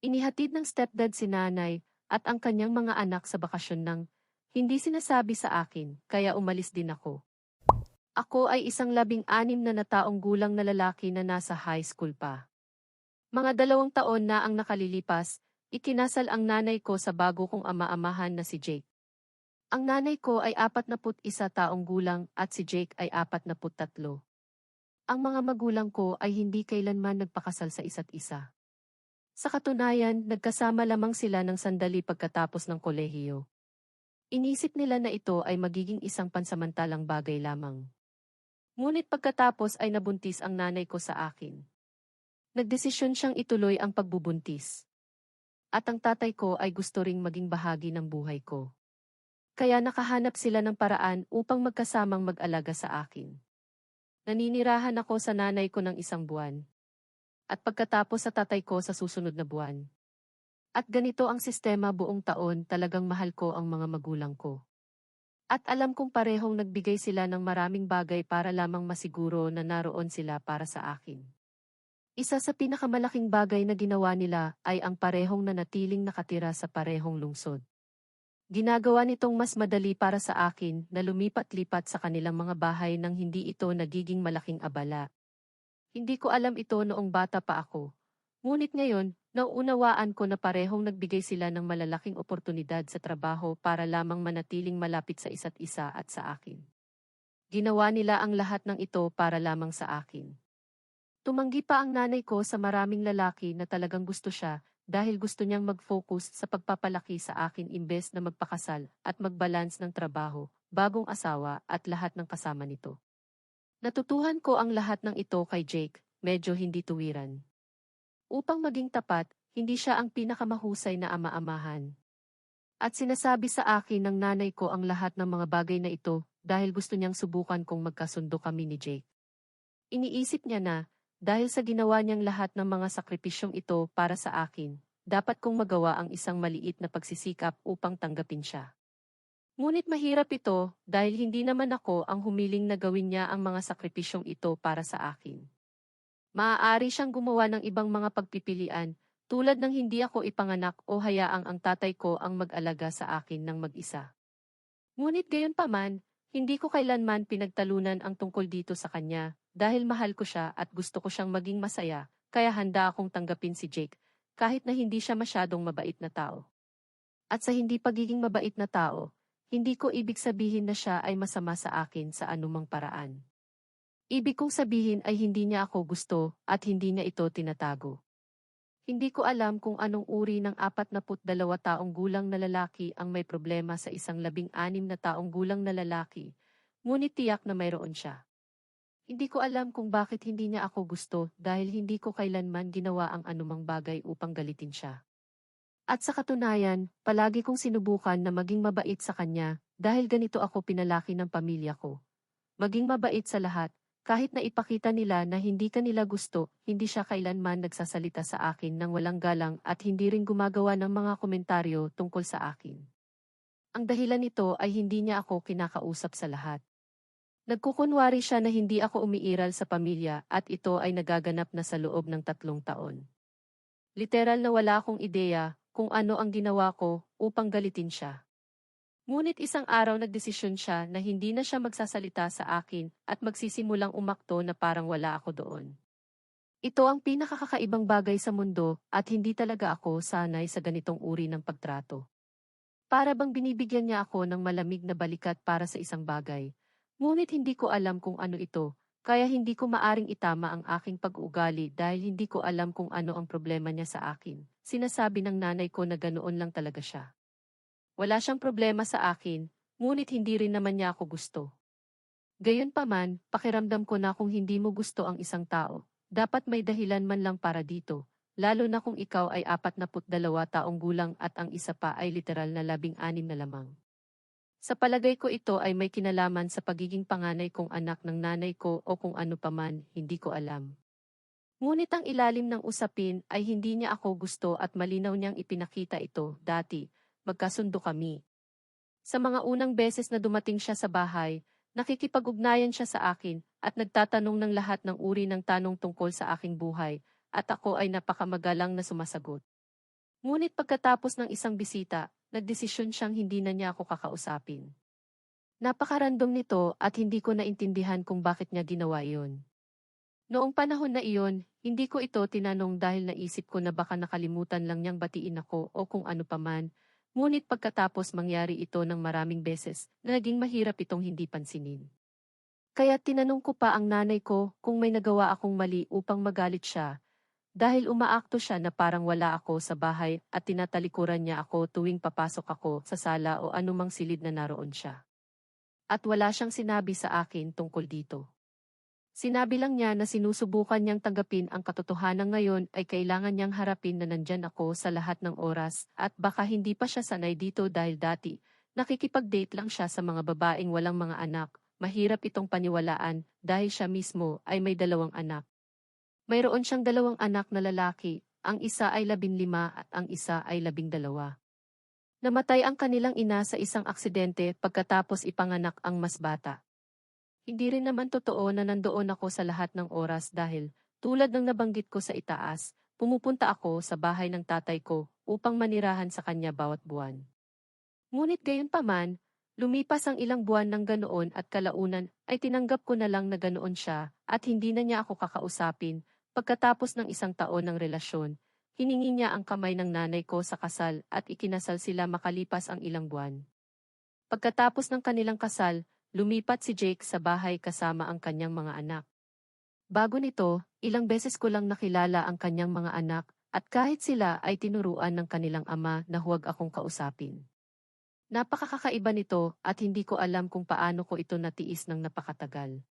Inihatid ng stepdad si nanay at ang kanyang mga anak sa bakasyon nang hindi sinasabi sa akin, kaya umalis din ako. Ako ay isang 16 na taong gulang na lalaki na nasa high school pa. Mga 2 taon na ang nakalilipas, ikinasal ang nanay ko sa bago kong ama-amahan na si Jake. Ang nanay ko ay 41 taong gulang at si Jake ay 43. Ang mga magulang ko ay hindi kailanman nagpakasal sa isa't isa. Sa katunayan, nagkasama lamang sila ng sandali pagkatapos ng kolehiyo. Inisip nila na ito ay magiging isang pansamantalang bagay lamang. Ngunit pagkatapos ay nabuntis ang nanay ko sa akin. Nagdesisyon siyang ituloy ang pagbubuntis. At ang tatay ko ay gusto ring maging bahagi ng buhay ko. Kaya nakahanap sila ng paraan upang magkasamang mag-alaga sa akin. Naninirahan ako sa nanay ko ng 1 buwan. At pagkatapos sa tatay ko sa susunod na buwan. At ganito ang sistema buong taon, talagang mahal ko ang mga magulang ko. At alam kong parehong nagbigay sila ng maraming bagay para lamang masiguro na naroon sila para sa akin. Isa sa pinakamalaking bagay na ginawa nila ay ang parehong nanatiling nakatira sa parehong lungsod. Ginagawa nitong mas madali para sa akin na lumipat-lipat sa kanilang mga bahay nang hindi ito nagiging malaking abala. Hindi ko alam ito noong bata pa ako. Ngunit ngayon, nauunawaan ko na parehong nagbigay sila ng malalaking oportunidad sa trabaho para lamang manatiling malapit sa isa't isa at sa akin. Ginawa nila ang lahat ng ito para lamang sa akin. Tumanggi pa ang nanay ko sa maraming lalaki na talagang gusto siya dahil gusto niyang mag-focus sa pagpapalaki sa akin imbes na magpakasal at mag-balance ng trabaho, bagong asawa at lahat ng kasama nito. Natutuhan ko ang lahat ng ito kay Jake, medyo hindi tuwiran. Upang maging tapat, hindi siya ang pinakamahusay na ama-amahan. At sinasabi sa akin ng nanay ko ang lahat ng mga bagay na ito dahil gusto niyang subukan kung magkasundo kami ni Jake. Iniisip niya na, dahil sa ginawa niyang lahat ng mga sakripisyong ito para sa akin, dapat kong magawa ang isang maliit na pagsisikap upang tanggapin siya. Ngunit mahirap ito dahil hindi naman ako ang humiling na gawin niya ang mga sakripisyong ito para sa akin. Maaari siyang gumawa ng ibang mga pagpipilian, tulad ng hindi ako ipanganak o hayaang ang tatay ko ang mag-alaga sa akin ng mag-isa. Ngunit gayon paman, hindi ko kailanman pinagtalunan ang tungkol dito sa kanya, dahil mahal ko siya at gusto ko siyang maging masaya, kaya handa akong tanggapin si Jake, kahit na hindi siya masyadong mabait na tao. At sa hindi pagiging mabait na tao, hindi ko ibig sabihin na siya ay masama sa akin sa anumang paraan. Ibig kong sabihin ay hindi niya ako gusto at hindi niya ito tinatago. Hindi ko alam kung anong uri ng 42 taong gulang na lalaki ang may problema sa isang 16 na taong gulang na lalaki, ngunit tiyak na mayroon siya. Hindi ko alam kung bakit hindi niya ako gusto dahil hindi ko kailanman ginawa ang anumang bagay upang galitin siya. At sa katunayan, palagi kong sinubukan na maging mabait sa kanya dahil ganito ako pinalaki ng pamilya ko. Maging mabait sa lahat, kahit na ipakita nila na hindi kanila gusto, hindi siya kailanman nagsasalita sa akin ng walang galang at hindi rin gumagawa ng mga komentaryo tungkol sa akin. Ang dahilan nito ay hindi niya ako kinakausap sa lahat. Nagkukunwari siya na hindi ako umiiral sa pamilya at ito ay nagaganap na sa loob ng 3 taon. Literal na wala akong ideya kung ano ang ginawa ko upang galitin siya. Ngunit isang araw nagdesisyon siya na hindi na siya magsasalita sa akin at magsisimulang umakto na parang wala ako doon. Ito ang pinakakakaibang bagay sa mundo at hindi talaga ako sanay sa ganitong uri ng pagtrato. Para bang binibigyan niya ako ng malamig na balikat para sa isang bagay. Ngunit hindi ko alam kung ano ito, kaya hindi ko maaring itama ang aking pag-uugali dahil hindi ko alam kung ano ang problema niya sa akin. Sinasabi ng nanay ko na ganoon lang talaga siya. Wala siyang problema sa akin, ngunit hindi rin naman niya ako gusto. Gayunpaman, pakiramdam ko na kung hindi mo gusto ang isang tao, dapat may dahilan man lang para dito, lalo na kung ikaw ay 42 taong gulang at ang isa pa ay literal na 16 na lamang. Sa palagay ko ito ay may kinalaman sa pagiging panganay kong anak ng nanay ko o kung ano paman, hindi ko alam. Ngunit ang ilalim ng usapin ay hindi niya ako gusto at malinaw niyang ipinakita ito dati, magkasundo kami. Sa mga unang beses na dumating siya sa bahay, nakikipag-ugnayan siya sa akin at nagtatanong ng lahat ng uri ng tanong tungkol sa aking buhay, at ako ay napakamagalang na sumasagot. Ngunit pagkatapos ng isang bisita, nagdesisyon siyang hindi na niya ako kakausapin. Napakarandom nito at hindi ko naintindihan kung bakit niya ginawa iyon. Noong panahon na iyon, hindi ko ito tinanong dahil naisip ko na baka nakalimutan lang niyang batiin ako o kung ano paman. Ngunit pagkatapos mangyari ito ng maraming beses, naging mahirap itong hindi pansinin. Kaya tinanong ko pa ang nanay ko kung may nagawa akong mali upang magalit siya, dahil umaakto siya na parang wala ako sa bahay at tinatalikuran niya ako tuwing papasok ako sa sala o anumang silid na naroon siya. At wala siyang sinabi sa akin tungkol dito. Sinabi lang niya na sinusubukan niyang tanggapin ang katotohanan ngayon ay kailangan niyang harapin na nandyan ako sa lahat ng oras at baka hindi pa siya sanay dito dahil dati, nakikipag-date lang siya sa mga babaeng walang mga anak. Mahirap itong paniwalaan dahil siya mismo ay may 2 anak. Mayroon siyang 2 anak na lalaki, ang isa ay 15 at ang isa ay 12. Namatay ang kanilang ina sa isang aksidente pagkatapos ipanganak ang mas bata. Hindi rin naman totoo na nandoon ako sa lahat ng oras dahil, tulad ng nabanggit ko sa itaas, pumupunta ako sa bahay ng tatay ko upang manirahan sa kanya bawat buwan. Ngunit gayon paman, lumipas ang ilang buwan ng ganoon at kalaunan ay tinanggap ko na lang na ganoon siya at hindi na niya ako kakausapin. Pagkatapos ng 1 taon ng relasyon, hiningi niya ang kamay ng nanay ko sa kasal at ikinasal sila makalipas ang ilang buwan. Pagkatapos ng kanilang kasal, lumipat si Jake sa bahay kasama ang kanyang mga anak. Bago nito, ilang beses ko lang nakilala ang kanyang mga anak at kahit sila ay tinuruan ng kanilang ama na huwag akong kausapin. Napakakaiba nito at hindi ko alam kung paano ko ito natiis ng napakatagal.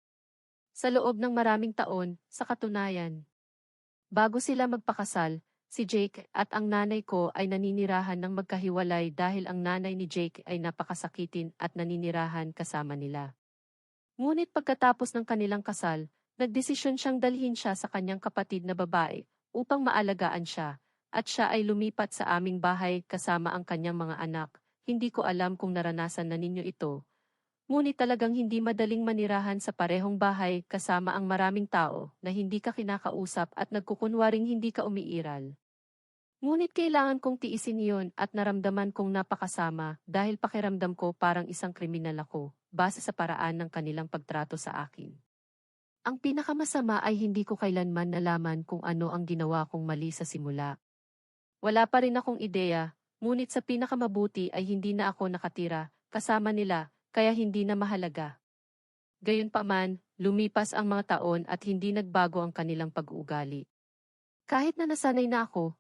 Sa loob ng maraming taon, sa katunayan, bago sila magpakasal, si Jake at ang nanay ko ay naninirahan ng magkahiwalay dahil ang nanay ni Jake ay napakasakitin at naninirahan kasama nila. Ngunit pagkatapos ng kanilang kasal, nagdesisyon siyang dalhin siya sa kanyang kapatid na babae upang maalagaan siya, at siya ay lumipat sa aming bahay kasama ang kanyang mga anak. Hindi ko alam kung naranasan na ninyo ito. Ngunit talagang hindi madaling manirahan sa parehong bahay kasama ang maraming tao na hindi ka kinakausap at nagkukunwaring hindi ka umiiral. Ngunit kailangan kong tiisin iyon at naramdaman kong napakasama dahil pakiramdam ko parang isang kriminal ako, base sa paraan ng kanilang pagtrato sa akin. Ang pinakamasama ay hindi ko kailanman nalaman kung ano ang ginawa kong mali sa simula. Wala pa rin akong ideya, ngunit sa pinakamabuti ay hindi na ako nakatira, kasama nila, kaya hindi na mahalaga. Gayunpaman, lumipas ang mga taon at hindi nagbago ang kanilang pag-uugali. Kahit na sanay na ako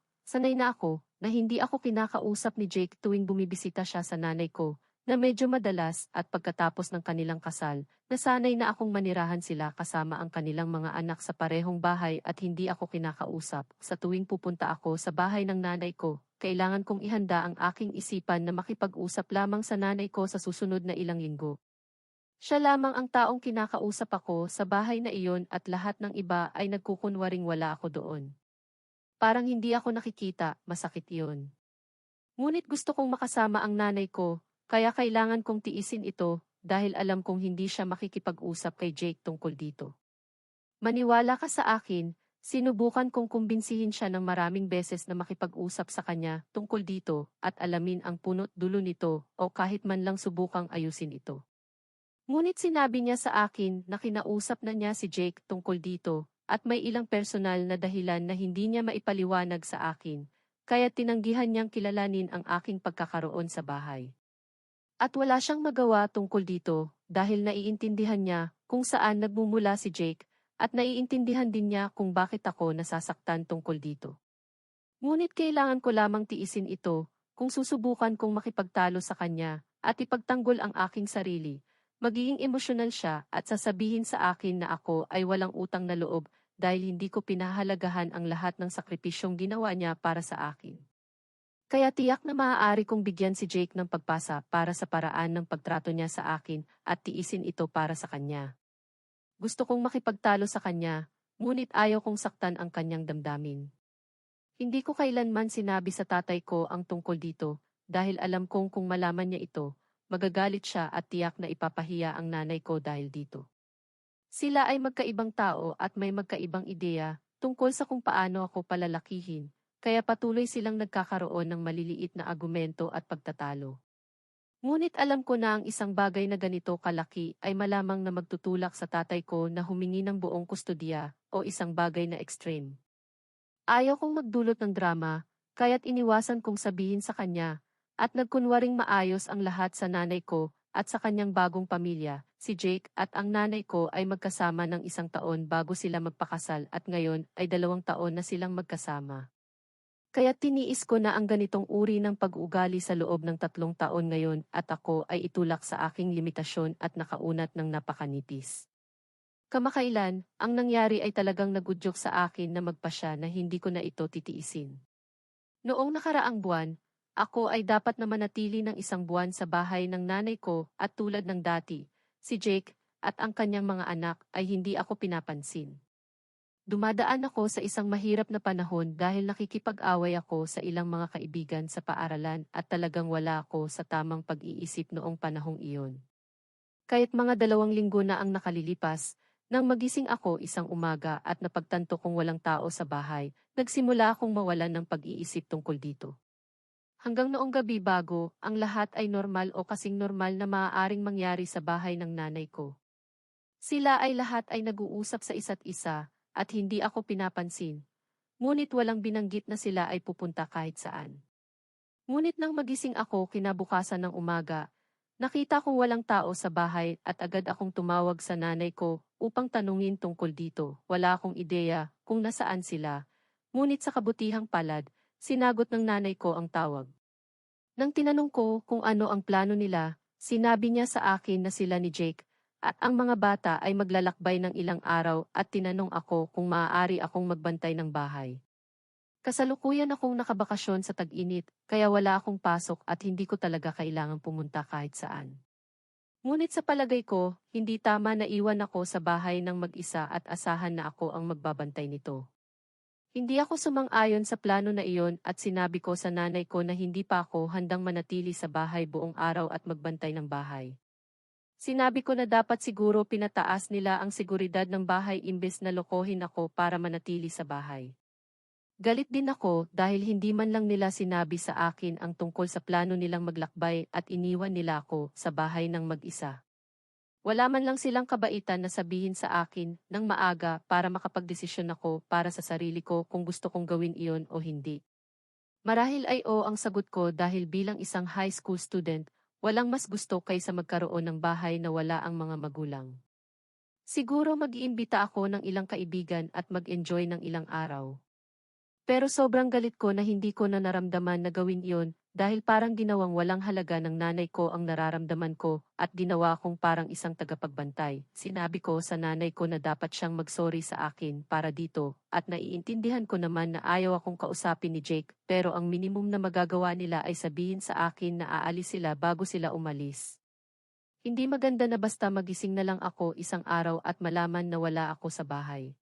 na hindi ako kinakausap ni Jake tuwing bumibisita siya sa nanay ko, na medyo madalas at pagkatapos ng kanilang kasal, nasanay na akong manirahan sila kasama ang kanilang mga anak sa parehong bahay at hindi ako kinakausap. Sa tuwing pupunta ako sa bahay ng nanay ko, kailangan kong ihanda ang aking isipan na makipag-usap lamang sa nanay ko sa susunod na ilang linggo. Siya lamang ang taong kinakausap ako sa bahay na iyon at lahat ng iba ay nagkukunwaring wala ako doon. Parang hindi ako nakikita, masakit iyon. Ngunit gusto kong makasama ang nanay ko, kaya kailangan kong tiisin ito dahil alam kong hindi siya makikipag-usap kay Jake tungkol dito. Maniwala ka sa akin, sinubukan kong kumbinsihin siya ng maraming beses na makipag-usap sa kanya tungkol dito at alamin ang punot dulo nito o kahit man lang subukang ayusin ito. Ngunit sinabi niya sa akin na kinausap na niya si Jake tungkol dito at may ilang personal na dahilan na hindi niya maipaliwanag sa akin, kaya tinanggihan niyang kilalanin ang aking pagkakaroon sa bahay. At wala siyang magawa tungkol dito dahil naiintindihan niya kung saan nagmumula si Jake at naiintindihan din niya kung bakit ako nasasaktan tungkol dito. Ngunit kailangan ko lamang tiisin ito kung susubukan kong makipagtalo sa kanya at ipagtanggol ang aking sarili. Magiging emosyonal siya at sasabihin sa akin na ako ay walang utang na loob dahil hindi ko pinahalagahan ang lahat ng sakripisyong ginawa niya para sa akin. Kaya tiyak na maaari kong bigyan si Jake ng pagpasa para sa paraan ng pagtrato niya sa akin at tiisin ito para sa kanya. Gusto kong makipagtalo sa kanya, ngunit ayaw kong saktan ang kanyang damdamin. Hindi ko kailanman sinabi sa tatay ko ang tungkol dito dahil alam kong kung malaman niya ito, magagalit siya at tiyak na ipapahiya ang nanay ko dahil dito. Sila ay magkaibang tao at may magkaibang ideya tungkol sa kung paano ako palalakihin, kaya patuloy silang nagkakaroon ng maliliit na argumento at pagtatalo. Ngunit alam ko na ang isang bagay na ganito kalaki ay malamang na magtutulak sa tatay ko na humingi ng buong kustodiya o isang bagay na extreme. Ayaw kong magdulot ng drama, kaya't iniwasan kong sabihin sa kanya, at nagkunwaring maayos ang lahat sa nanay ko at sa kanyang bagong pamilya, si Jake at ang nanay ko ay magkasama ng 1 taon bago sila magpakasal at ngayon ay 2 taon na silang magkasama. Kaya tiniis ko na ang ganitong uri ng pag-ugali sa loob ng 3 taon ngayon at ako ay itulak sa aking limitasyon at nakaunat ng napakanipis. Kamakailan, ang nangyari ay talagang nagudyok sa akin na magpasya na hindi ko na ito titiisin. Noong nakaraang buwan, ako ay dapat na manatili ng 1 buwan sa bahay ng nanay ko at tulad ng dati, si Jake at ang kanyang mga anak ay hindi ako pinapansin. Dumadaan ako sa isang mahirap na panahon dahil nakikipag-away ako sa ilang mga kaibigan sa paaralan at talagang wala ako sa tamang pag-iisip noong panahong iyon. Kahit mga 2 linggo na ang nakalilipas, nang magising ako isang umaga at napagtanto kong walang tao sa bahay, nagsimula akong mawalan ng pag-iisip tungkol dito. Hanggang noong gabi bago, ang lahat ay normal o kasing normal na maaaring mangyari sa bahay ng nanay ko. Sila ay lahat ay nag-uusap sa isa't isa, at hindi ako pinapansin. Ngunit walang binanggit na sila ay pupunta kahit saan. Ngunit nang magising ako kinabukasan ng umaga, nakita kong walang tao sa bahay at agad akong tumawag sa nanay ko upang tanungin tungkol dito. Wala akong ideya kung nasaan sila. Ngunit sa kabutihang palad, sinagot ng nanay ko ang tawag. Nang tinanong ko kung ano ang plano nila, sinabi niya sa akin na sila ni Jake at ang mga bata ay maglalakbay ng ilang araw at tinanong ako kung maaari akong magbantay ng bahay. Kasalukuyan akong nakabakasyon sa tag-init, kaya wala akong pasok at hindi ko talaga kailangang pumunta kahit saan. Ngunit sa palagay ko, hindi tama na iwan ako sa bahay ng mag-isa at asahan na ako ang magbabantay nito. Hindi ako sumang-ayon sa plano na iyon at sinabi ko sa nanay ko na hindi pa ako handang manatili sa bahay buong araw at magbantay ng bahay. Sinabi ko na dapat siguro pinataas nila ang seguridad ng bahay imbes na lokohin ako para manatili sa bahay. Galit din ako dahil hindi man lang nila sinabi sa akin ang tungkol sa plano nilang maglakbay at iniwan nila ako sa bahay ng mag-isa. Wala man lang silang kabaitan na sabihin sa akin ng maaga para makapagdesisyon ako para sa sarili ko kung gusto kong gawin iyon o hindi. Marahil ay o ang sagot ko dahil bilang isang high school student, walang mas gusto kaysa magkaroon ng bahay na wala ang mga magulang. Siguro mag-iimbita ako ng ilang kaibigan at mag-enjoy ng ilang araw. Pero sobrang galit ko na hindi ko na naramdaman na gawin iyon dahil parang ginawang walang halaga ng nanay ko ang nararamdaman ko at ginawa kong parang isang tagapagbantay. Sinabi ko sa nanay ko na dapat siyang mag-sorry sa akin para dito at naiintindihan ko naman na ayaw akong kausapin ni Jake pero ang minimum na magagawa nila ay sabihin sa akin na aalis sila bago sila umalis. Hindi maganda na basta magising na lang ako isang araw at malaman na wala ako sa bahay.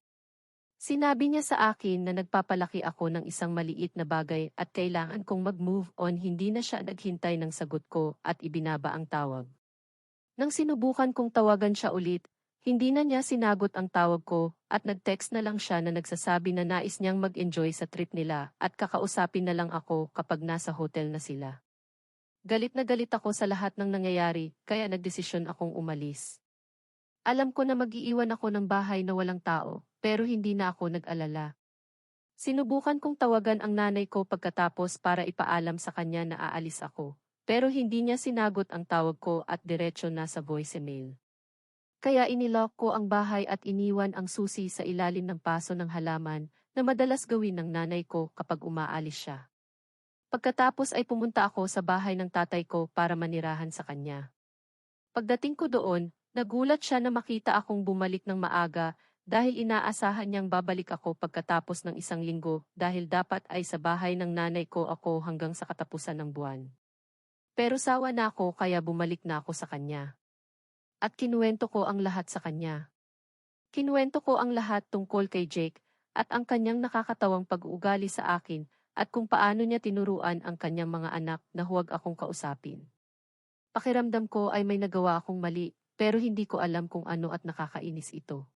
Sinabi niya sa akin na nagpapalaki ako ng isang maliit na bagay at kailangan kong mag-move on. Hindi na siya naghintay ng sagot ko at ibinaba ang tawag. Nang sinubukan kong tawagan siya ulit, hindi na niya sinagot ang tawag ko at nag-text na lang siya na nagsasabi na nais niyang mag-enjoy sa trip nila at kakausapin na lang ako kapag nasa hotel na sila. Galit na galit ako sa lahat ng nangyayari kaya nagdesisyon akong umalis. Alam ko na mag-iiwan ako ng bahay na walang tao, pero hindi na ako nag-alala. Sinubukan kong tawagan ang nanay ko pagkatapos para ipaalam sa kanya na aalis ako, pero hindi niya sinagot ang tawag ko at diretso na sa voicemail. Kaya inilock ko ang bahay at iniwan ang susi sa ilalim ng paso ng halaman na madalas gawin ng nanay ko kapag umaalis siya. Pagkatapos ay pumunta ako sa bahay ng tatay ko para manirahan sa kanya. Pagdating ko doon, nagulat siya na makita akong bumalik ng maaga dahil inaasahan niyang babalik ako pagkatapos ng 1 linggo dahil dapat ay sa bahay ng nanay ko ako hanggang sa katapusan ng buwan. Pero sawa na ako kaya bumalik na ako sa kanya. At kinuwento ko ang lahat sa kanya. Kinuwento ko ang lahat tungkol kay Jake at ang kanyang nakakatawang pag-uugali sa akin at kung paano niya tinuruan ang kanyang mga anak na huwag akong kausapin. Pakiramdam ko ay may nagawa akong mali, pero hindi ko alam kung ano at nakakainis ito.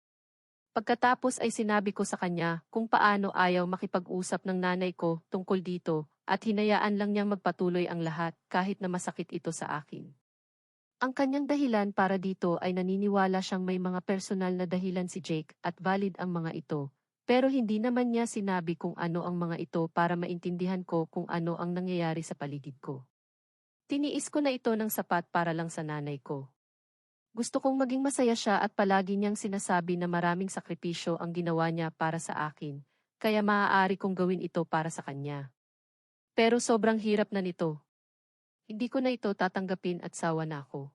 Pagkatapos ay sinabi ko sa kanya kung paano ayaw makipag-usap ng nanay ko tungkol dito at hinayaan lang niyang magpatuloy ang lahat kahit na masakit ito sa akin. Ang kanyang dahilan para dito ay naniniwala siyang may mga personal na dahilan si Jake at valid ang mga ito, pero hindi naman niya sinabi kung ano ang mga ito para maintindihan ko kung ano ang nangyayari sa paligid ko. Tiniis ko na ito ng sapat para lang sa nanay ko. Gusto kong maging masaya siya at palagi niyang sinasabi na maraming sakripisyo ang ginawa niya para sa akin, kaya maaari kong gawin ito para sa kanya. Pero sobrang hirap na nito. Hindi ko na ito tatanggapin at sawa na ako.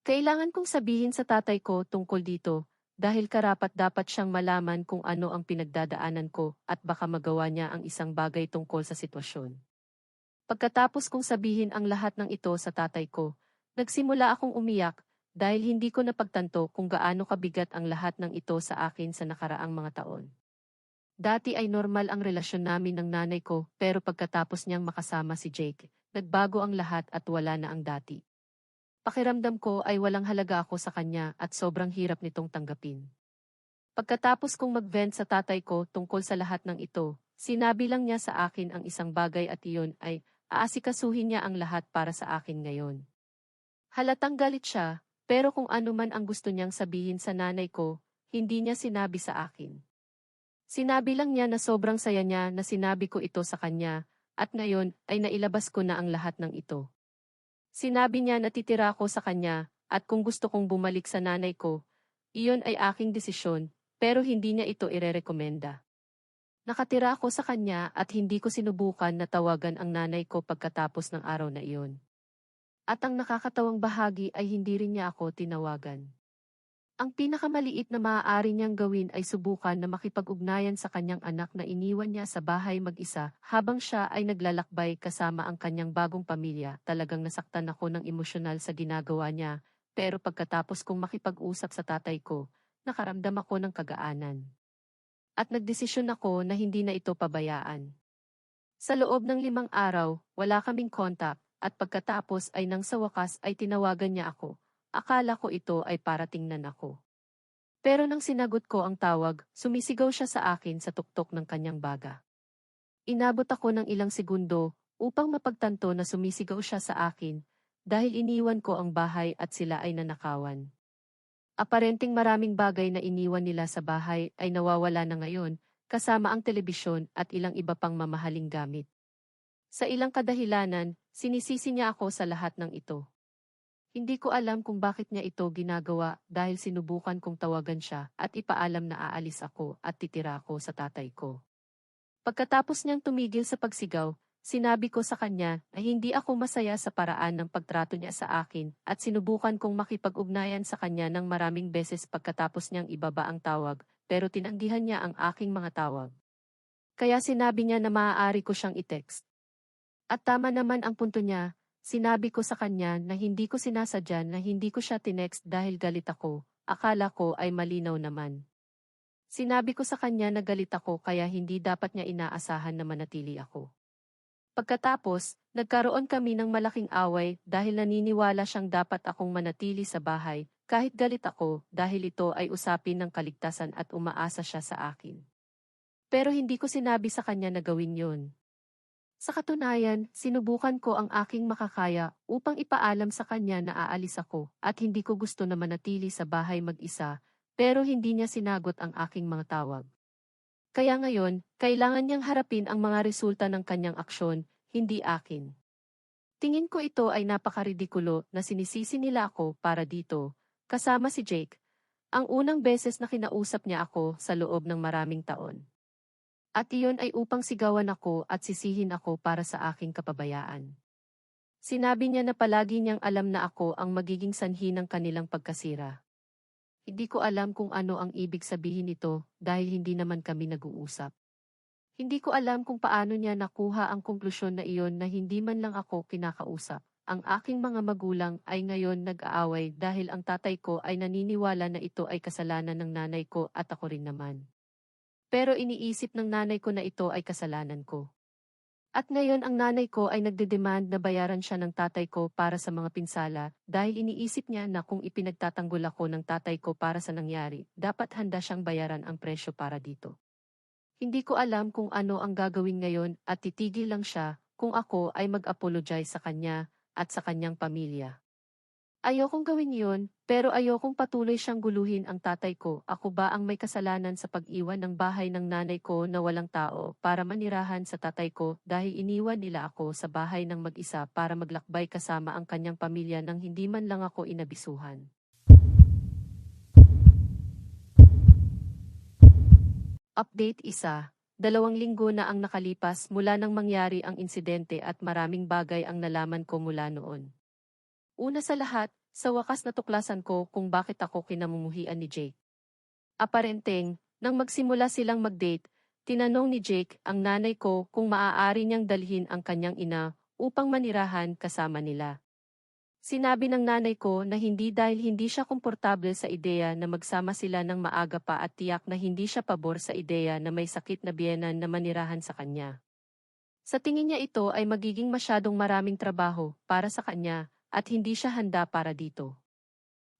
Kailangan kong sabihin sa tatay ko tungkol dito, dahil karapat-dapat siyang malaman kung ano ang pinagdadaanan ko at baka magawa niya ang isang bagay tungkol sa sitwasyon. Pagkatapos kong sabihin ang lahat ng ito sa tatay ko, nagsimula akong umiyak dahil hindi ko napagtanto kung gaano kabigat ang lahat ng ito sa akin sa nakaraang mga taon. Dati ay normal ang relasyon namin ng nanay ko pero pagkatapos niyang makasama si Jake, nagbago ang lahat at wala na ang dati. Pakiramdam ko ay walang halaga ako sa kanya at sobrang hirap nitong tanggapin. Pagkatapos kong mag-vent sa tatay ko tungkol sa lahat ng ito, sinabi lang niya sa akin ang isang bagay at iyon ay aasikasuhin niya ang lahat para sa akin ngayon. Halatang galit siya, pero kung ano man ang gusto niyang sabihin sa nanay ko, hindi niya sinabi sa akin. Sinabi lang niya na sobrang saya niya na sinabi ko ito sa kanya, at ngayon ay nailabas ko na ang lahat ng ito. Sinabi niya na titira ako sa kanya, at kung gusto kong bumalik sa nanay ko, iyon ay aking desisyon, pero hindi niya ito irerekomenda. Nakatira ako sa kanya at hindi ko sinubukan na tawagan ang nanay ko pagkatapos ng araw na iyon. At ang nakakatawang bahagi ay hindi rin niya ako tinawagan. Ang pinakamaliit na maaari niyang gawin ay subukan na makipag-ugnayan sa kanyang anak na iniwan niya sa bahay mag-isa habang siya ay naglalakbay kasama ang kanyang bagong pamilya. Talagang nasaktan ako ng emosyonal sa ginagawa niya, pero pagkatapos kong makipag-usap sa tatay ko, nakaramdam ako ng kagaanan. At nagdesisyon ako na hindi na ito pabayaan. Sa loob ng 5 araw, wala kaming kontak, at pagkatapos ay nang sa wakas ay tinawagan niya ako. Akala ko ito ay para tingnan ako. Pero nang sinagot ko ang tawag, sumisigaw siya sa akin sa tuktok ng kanyang baga. Inabot ako ng ilang segundo upang mapagtanto na sumisigaw siya sa akin dahil iniwan ko ang bahay at sila ay nanakawan. Aparenteng maraming bagay na iniwan nila sa bahay ay nawawala na ngayon, kasama ang telebisyon at ilang iba pang mamahaling gamit. Sa ilang kadahilanan, sinisisi niya ako sa lahat ng ito. Hindi ko alam kung bakit niya ito ginagawa dahil sinubukan kong tawagan siya at ipaalam na aalis ako at titira ako sa tatay ko. Pagkatapos niyang tumigil sa pagsigaw, sinabi ko sa kanya na hindi ako masaya sa paraan ng pagtrato niya sa akin at sinubukan kong makipag-ugnayan sa kanya ng maraming beses pagkatapos niyang ibaba ang tawag, pero tinanggihan niya ang aking mga tawag. Kaya sinabi niya na maaari ko siyang i-text. At tama naman ang punto niya. Sinabi ko sa kanya na hindi ko sinasadya na hindi ko siya tinext dahil galit ako, akala ko ay malinaw naman. Sinabi ko sa kanya na galit ako kaya hindi dapat niya inaasahan na manatili ako. Pagkatapos, nagkaroon kami ng malaking away dahil naniniwala siyang dapat akong manatili sa bahay, kahit galit ako dahil ito ay usapin ng kaligtasan at umaasa siya sa akin. Pero hindi ko sinabi sa kanya na gawin yon. Sa katunayan, sinubukan ko ang aking makakaya upang ipaalam sa kanya na aalis ako at hindi ko gusto na manatili sa bahay mag-isa, pero hindi niya sinagot ang aking mga tawag. Kaya ngayon, kailangan niyang harapin ang mga resulta ng kanyang aksyon, hindi akin. Tingin ko ito ay napakaridikulo na sinisisi nila ako para dito, kasama si Jake, ang unang beses na kinausap niya ako sa loob ng maraming taon. At iyon ay upang sigawan ako at sisihin ako para sa aking kapabayaan. Sinabi niya na palagi niyang alam na ako ang magiging sanhi ng kanilang pagkasira. Hindi ko alam kung ano ang ibig sabihin nito dahil hindi naman kami nag-uusap. Hindi ko alam kung paano niya nakuha ang konklusyon na iyon na hindi man lang ako kinakausap. Ang aking mga magulang ay ngayon nag-aaway dahil ang tatay ko ay naniniwala na ito ay kasalanan ng nanay ko at ako rin naman. Pero iniisip ng nanay ko na ito ay kasalanan ko. At ngayon ang nanay ko ay nagdedemand na bayaran siya ng tatay ko para sa mga pinsala dahil iniisip niya na kung ipinagtatanggol ako ng tatay ko para sa nangyari, dapat handa siyang bayaran ang presyo para dito. Hindi ko alam kung ano ang gagawin ngayon at titigil lang siya kung ako ay mag-apologize sa kanya at sa kanyang pamilya. Ayokong gawin yun, pero ayokong patuloy siyang guluhin ang tatay ko. Ako ba ang may kasalanan sa pag-iwan ng bahay ng nanay ko na walang tao para manirahan sa tatay ko dahil iniwan nila ako sa bahay ng mag-isa para maglakbay kasama ang kanyang pamilya nang hindi man lang ako inabisuhan. Update 1. 2 linggo na ang nakalipas mula nang mangyari ang insidente at maraming bagay ang nalaman ko mula noon. Una sa lahat, sa wakas natuklasan ko kung bakit ako kinamumuhian ni Jake. Aparenteng, nang magsimula silang mag-date, tinanong ni Jake ang nanay ko kung maaari niyang dalhin ang kanyang ina upang manirahan kasama nila. Sinabi ng nanay ko na hindi dahil hindi siya komportable sa ideya na magsama sila ng maaga pa at tiyak na hindi siya pabor sa ideya na may sakit na biyenan na manirahan sa kanya. Sa tingin niya ito ay magiging masyadong maraming trabaho para sa kanya at hindi siya handa para dito.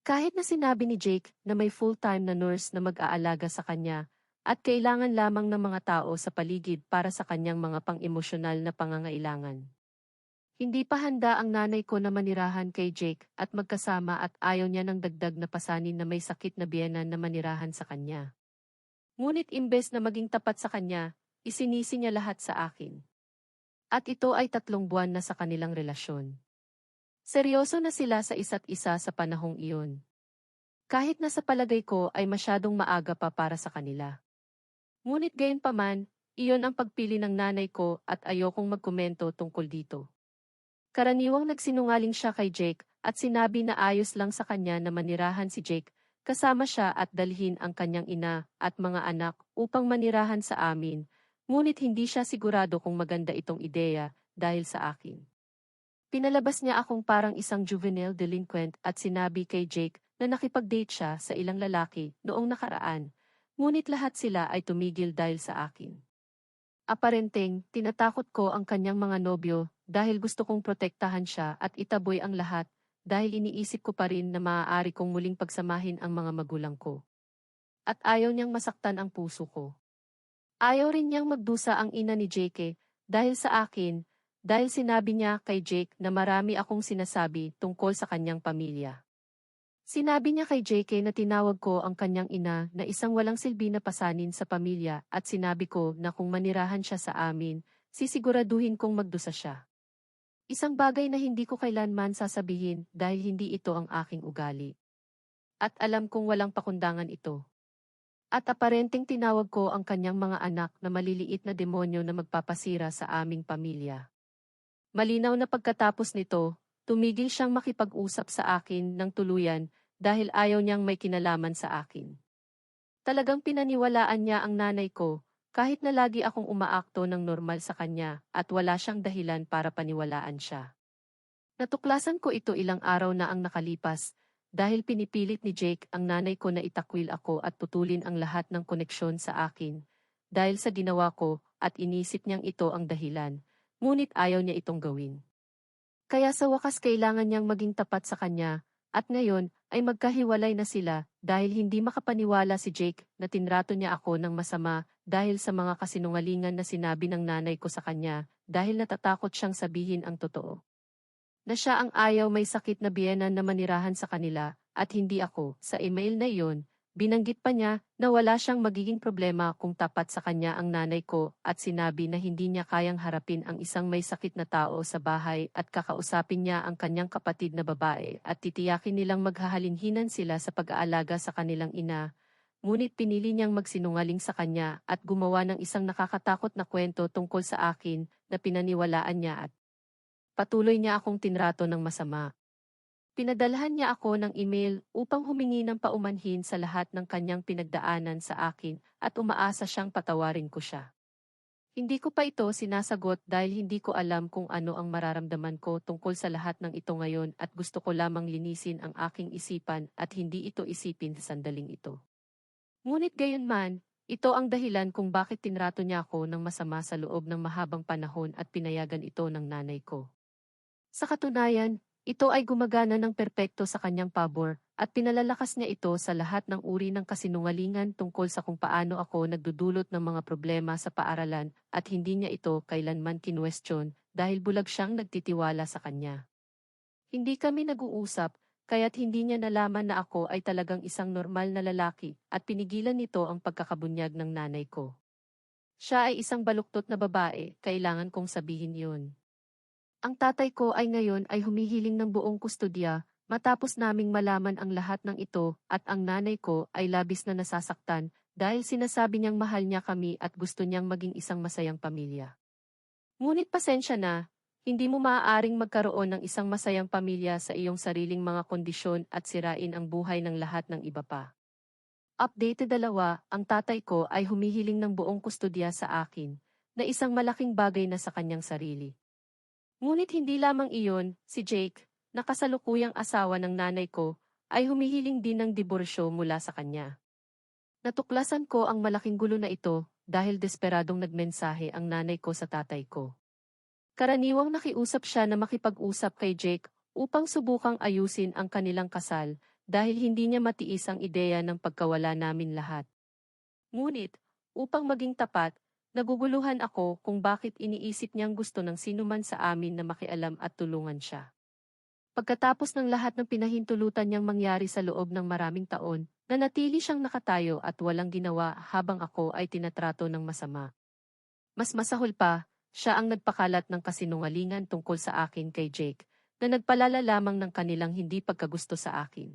Kahit na sinabi ni Jake na may full-time na nurse na mag-aalaga sa kanya at kailangan lamang ng mga tao sa paligid para sa kanyang mga pang-emosyonal na pangangailangan. Hindi pa handa ang nanay ko na manirahan kay Jake at magkasama at ayaw niya ng dagdag na pasanin na may sakit na biyenan na manirahan sa kanya. Ngunit imbes na maging tapat sa kanya, isinisi niya lahat sa akin. At ito ay 3 buwan na sa kanilang relasyon. Seryoso na sila sa isa't isa sa panahong iyon. Kahit na sa palagay ko ay masyadong maaga pa para sa kanila. Ngunit gayunpaman, iyon ang pagpili ng nanay ko at ayokong magkomento tungkol dito. Karaniwang nagsinungaling siya kay Jake at sinabi na ayos lang sa kanya na manirahan si Jake, kasama siya at dalhin ang kanyang ina at mga anak upang manirahan sa amin, ngunit hindi siya sigurado kung maganda itong ideya dahil sa akin. Pinalabas niya akong parang isang juvenile delinquent at sinabi kay Jake na nakipag-date siya sa ilang lalaki noong nakaraan, ngunit lahat sila ay tumigil dahil sa akin. Aparenteng, tinatakot ko ang kanyang mga nobyo dahil gusto kong protektahan siya at itaboy ang lahat dahil iniisip ko pa rin na maaari kong muling pagsamahin ang mga magulang ko. At ayaw niyang masaktan ang puso ko. Ayaw rin niyang magdusa ang ina ni Jake dahil sa akin, dahil sinabi niya kay Jake na marami akong sinasabi tungkol sa kanyang pamilya. Sinabi niya kay JK na tinawag ko ang kanyang ina na isang walang silbi na pasanin sa pamilya at sinabi ko na kung manirahan siya sa amin, sisiguraduhin kong magdusa siya. Isang bagay na hindi ko kailanman sasabihin dahil hindi ito ang aking ugali. At alam kong walang pakundangan ito. At aparenteng tinawag ko ang kanyang mga anak na maliliit na demonyo na magpapasira sa aming pamilya. Malinaw na pagkatapos nito, tumigil siyang makipag-usap sa akin ng tuluyan dahil ayaw niyang may kinalaman sa akin. Talagang pinaniwalaan niya ang nanay ko, kahit na lagi akong umaakto ng normal sa kanya at wala siyang dahilan para paniwalaan siya. Natuklasan ko ito ilang araw na ang nakalipas, dahil pinipilit ni Jake ang nanay ko na itakwil ako at putulin ang lahat ng koneksyon sa akin, dahil sa ginawa ko at inisip niyang ito ang dahilan, ngunit ayaw niya itong gawin. Kaya sa wakas kailangan niyang maging tapat sa kanya, at ngayon ay magkahiwalay na sila dahil hindi makapaniwala si Jake na tinrato niya ako ng masama dahil sa mga kasinungalingan na sinabi ng nanay ko sa kanya dahil natatakot siyang sabihin ang totoo. Na siya ang ayaw may sakit na biyenan na manirahan sa kanila at hindi ako. Sa email na iyon, binanggit pa niya na wala siyang magiging problema kung tapat sa kanya ang nanay ko at sinabi na hindi niya kayang harapin ang isang may sakit na tao sa bahay at kakausapin niya ang kanyang kapatid na babae at titiyakin nilang maghahalinhinan sila sa pag-aalaga sa kanilang ina. Ngunit pinili niyang magsinungaling sa kanya at gumawa ng isang nakakatakot na kwento tungkol sa akin na pinaniwalaan niya at patuloy niya akong tinrato ng masama. Pinadalhan niya ako ng email upang humingi ng paumanhin sa lahat ng kanyang pinagdaanan sa akin at umaasa siyang patawarin ko siya. Hindi ko pa ito sinasagot dahil hindi ko alam kung ano ang mararamdaman ko tungkol sa lahat ng ito ngayon at gusto ko lamang linisin ang aking isipan at hindi ito isipin sa sandaling ito. Ngunit gayunman, Ito ang dahilan kung bakit tinrato niya ako ng masama sa loob ng mahabang panahon at pinayagan ito ng nanay ko. Sa katunayan, ito ay gumagana ng perpekto sa kanyang pabor, at pinalalakas niya ito sa lahat ng uri ng kasinungalingan tungkol sa kung paano ako nagdudulot ng mga problema sa paaralan at hindi niya ito kailanman kinwestiyon dahil bulag siyang nagtitiwala sa kanya. Hindi kami nag-uusap, kaya't hindi niya nalaman na ako ay talagang isang normal na lalaki at pinigilan nito ang pagkakabunyag ng nanay ko. Siya ay isang baluktot na babae, kailangan kong sabihin yun. Ang tatay ko ay ngayon ay humihiling ng buong kustodya, matapos naming malaman ang lahat ng ito at ang nanay ko ay labis na nasasaktan dahil sinasabi niyang mahal niya kami at gusto niyang maging isang masayang pamilya. Ngunit pasensya na, hindi mo maaaring magkaroon ng isang masayang pamilya sa iyong sariling mga kondisyon at sirain ang buhay ng lahat ng iba pa. Update 2, ang tatay ko ay humihiling ng buong kustodya sa akin, na isang malaking bagay na sa kanyang sarili. Ngunit hindi lamang iyon, si Jake, na kasalukuyang asawa ng nanay ko, ay humihiling din ng diborsyo mula sa kanya. Natuklasan ko ang malaking gulo na ito dahil desperadong nagmensahe ang nanay ko sa tatay ko. Karaniwang nakiusap siya na makipag-usap kay Jake upang subukang ayusin ang kanilang kasal dahil hindi niya matiis ang ideya ng pagkawala namin lahat. Ngunit, upang maging tapat, naguguluhan ako kung bakit iniisip niyang gusto ng sinuman sa amin na makialam at tulungan siya. Pagkatapos ng lahat ng pinahintulutan niyang mangyari sa loob ng maraming taon, nanatili siyang nakatayo at walang ginawa habang ako ay tinatrato ng masama. Mas masahol pa, siya ang nagpakalat ng kasinungalingan tungkol sa akin kay Jake, na nagpalala lamang ng kanilang hindi pagkagusto sa akin.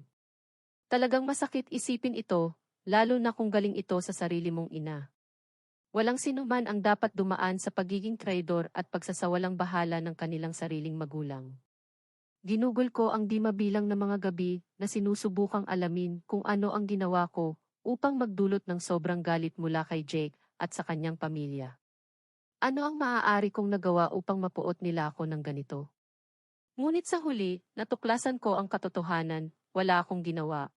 Talagang masakit isipin ito, lalo na kung galing ito sa sarili mong ina. Walang sinuman ang dapat dumaan sa pagiging traidor at pagsasawalang bahala ng kanilang sariling magulang. Ginugol ko ang di mabilang na mga gabi na sinusubukang alamin kung ano ang ginawa ko upang magdulot ng sobrang galit mula kay Jake at sa kanyang pamilya. Ano ang maaari kong nagawa upang mapuot nila ako ng ganito? Ngunit sa huli, natuklasan ko ang katotohanan, wala akong ginawa.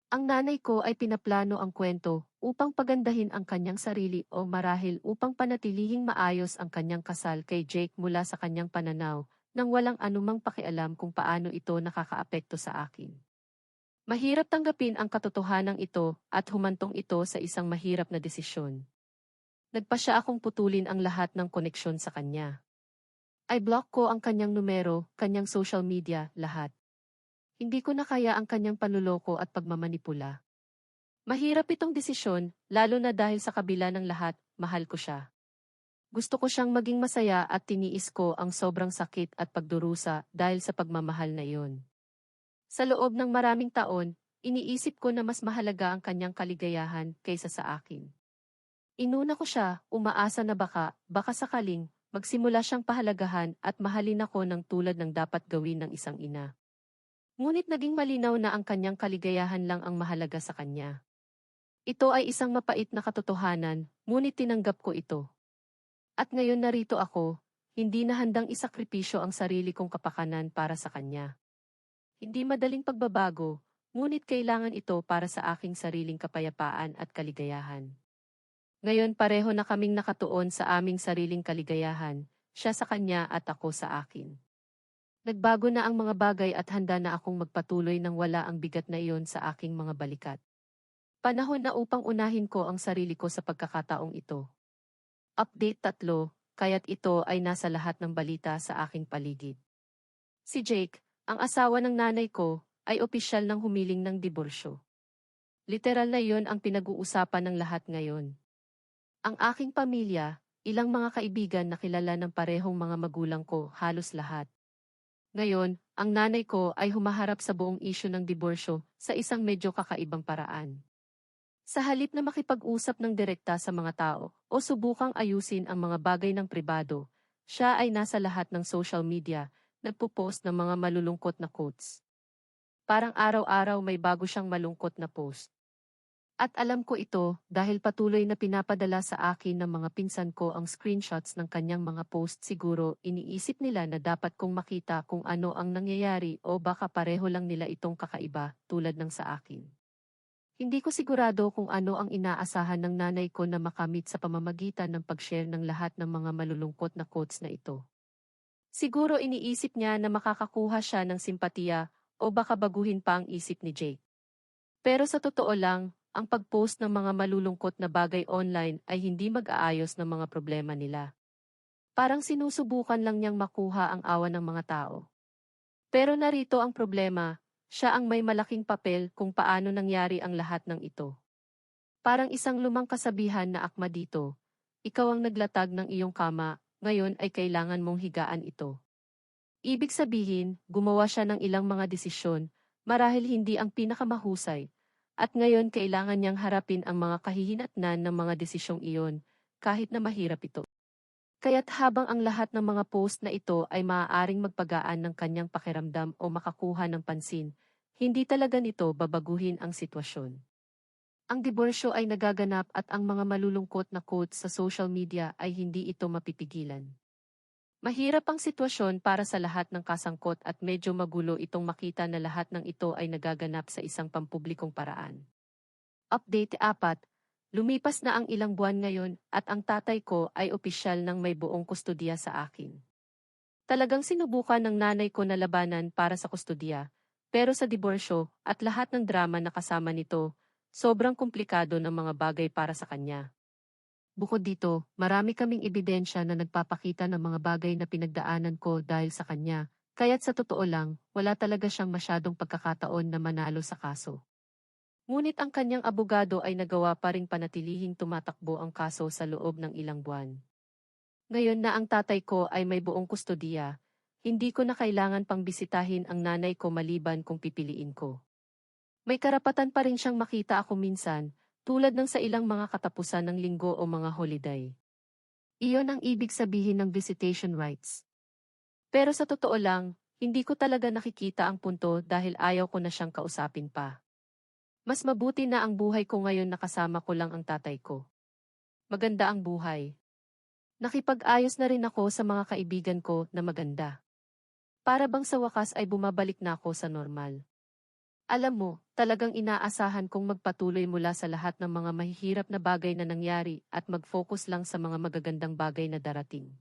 Ang nanay ko ay pinaplano ang kwento upang pagandahin ang kanyang sarili o marahil upang panatilihing maayos ang kanyang kasal kay Jake mula sa kanyang pananaw, nang walang anumang pakialam kung paano ito nakakaapekto sa akin. Mahirap tanggapin ang katotohanan ito at humantong ito sa isang mahirap na desisyon. Nagpasya akong putulin ang lahat ng koneksyon sa kanya. I-block ko ang kanyang numero, kanyang social media, lahat. Hindi ko na kaya ang kanyang panluloko at pagmamanipula. Mahirap itong desisyon, lalo na dahil sa kabila ng lahat, mahal ko siya. Gusto ko siyang maging masaya at tiniis ko ang sobrang sakit at pagdurusa dahil sa pagmamahal na iyon. Sa loob ng maraming taon, iniisip ko na mas mahalaga ang kanyang kaligayahan kaysa sa akin. Inuna ko siya, umaasa na baka sakaling, magsimula siyang pahalagahan at mahalin ako ng tulad ng dapat gawin ng isang ina. Ngunit naging malinaw na ang kanyang kaligayahan lang ang mahalaga sa kanya. Ito ay isang mapait na katotohanan, ngunit tinanggap ko ito. At ngayon narito ako, hindi na handang isakripisyo ang sarili kong kapakanan para sa kanya. Hindi madaling pagbabago, ngunit kailangan ito para sa aking sariling kapayapaan at kaligayahan. Ngayon pareho na kaming nakatuon sa aming sariling kaligayahan, siya sa kanya at ako sa akin. Nagbago na ang mga bagay at handa na akong magpatuloy nang wala ang bigat na iyon sa aking mga balikat. Panahon na upang unahin ko ang sarili ko sa pagkakataong ito. Update 3, kaya't ito ay nasa lahat ng balita sa aking paligid. Si Jake, ang asawa ng nanay ko, ay opisyal ng humiling ng diborsyo. Literal na iyon ang pinag-uusapan ng lahat ngayon. Ang aking pamilya, ilang mga kaibigan na kilala ng parehong mga magulang ko, halos lahat. Ngayon, ang nanay ko ay humaharap sa buong isyu ng diborsyo sa isang medyo kakaibang paraan. Sa halip na makipag-usap ng direkta sa mga tao o subukang ayusin ang mga bagay ng pribado, siya ay nasa lahat ng social media, nagpo-post ng mga malulungkot na quotes. Parang araw-araw may bago siyang malungkot na post. At alam ko ito dahil patuloy na pinapadala sa akin ng mga pinsan ko ang screenshots ng kanyang mga post. Siguro iniisip nila na dapat kong makita kung ano ang nangyayari o baka pareho lang nila itong kakaiba tulad ng sa akin. Hindi ko sigurado kung ano ang inaasahan ng nanay ko na makamit sa pamamagitan ng pag-share ng lahat ng mga malulungkot na quotes na ito. Siguro iniisip niya na makakakuha siya ng simpatiya o baka baguhin pa ang isip ni Jake. Pero sa totoo lang, ang pag-post ng mga malulungkot na bagay online ay hindi mag-aayos ng mga problema nila. Parang sinusubukan lang niyang makuha ang awa ng mga tao. Pero narito ang problema, siya ang may malaking papel kung paano nangyari ang lahat ng ito. Parang isang lumang kasabihan na akma dito. Ikaw ang naglatag ng iyong kama, ngayon ay kailangan mong higaan ito. Ibig sabihin, gumawa siya ng ilang mga desisyon, marahil hindi ang pinakamahusay, at ngayon kailangan niyang harapin ang mga kahihinatnan ng mga desisyong iyon, kahit na mahirap ito. Kaya't habang ang lahat ng mga post na ito ay maaaring magpagaan ng kanyang pakiramdam o makakuha ng pansin, hindi talaga nito babaguhin ang sitwasyon. Ang diborsyo ay nagaganap at ang mga malulungkot na quotes sa social media ay hindi ito mapipigilan. Mahirap ang sitwasyon para sa lahat ng kasangkot at medyo magulo itong makita na lahat ng ito ay nagaganap sa isang pampublikong paraan. Update 4. Lumipas na ang ilang buwan ngayon at ang tatay ko ay opisyal ng may buong kustodiya sa akin. Talagang sinubukan ng nanay ko na labanan para sa kustodiya, pero sa diborsyo at lahat ng drama na kasama nito, sobrang komplikado ng mga bagay para sa kanya. Bukod dito, marami kaming ebidensya na nagpapakita ng mga bagay na pinagdaanan ko dahil sa kanya, kaya't sa totoo lang, wala talaga siyang masyadong pagkakataon na manalo sa kaso. Ngunit ang kanyang abogado ay nagawa pa ring panatilihing tumatakbo ang kaso sa loob ng ilang buwan. Ngayon na ang tatay ko ay may buong kustodiya, hindi ko na kailangan pang bisitahin ang nanay ko maliban kung pipiliin ko. May karapatan pa rin siyang makita ako minsan, tulad ng sa ilang mga katapusan ng linggo o mga holiday. Iyon ang ibig sabihin ng visitation rights. Pero sa totoo lang, hindi ko talaga nakikita ang punto dahil ayaw ko na siyang kausapin pa. Mas mabuti na ang buhay ko ngayon na kasama ko lang ang tatay ko. Maganda ang buhay. Nakipag-ayos na rin ako sa mga kaibigan ko na maganda. Para bang sa wakas ay bumabalik na ako sa normal. Alam mo, talagang inaasahan kong magpatuloy mula sa lahat ng mga mahihirap na bagay na nangyari at mag-focus lang sa mga magagandang bagay na darating.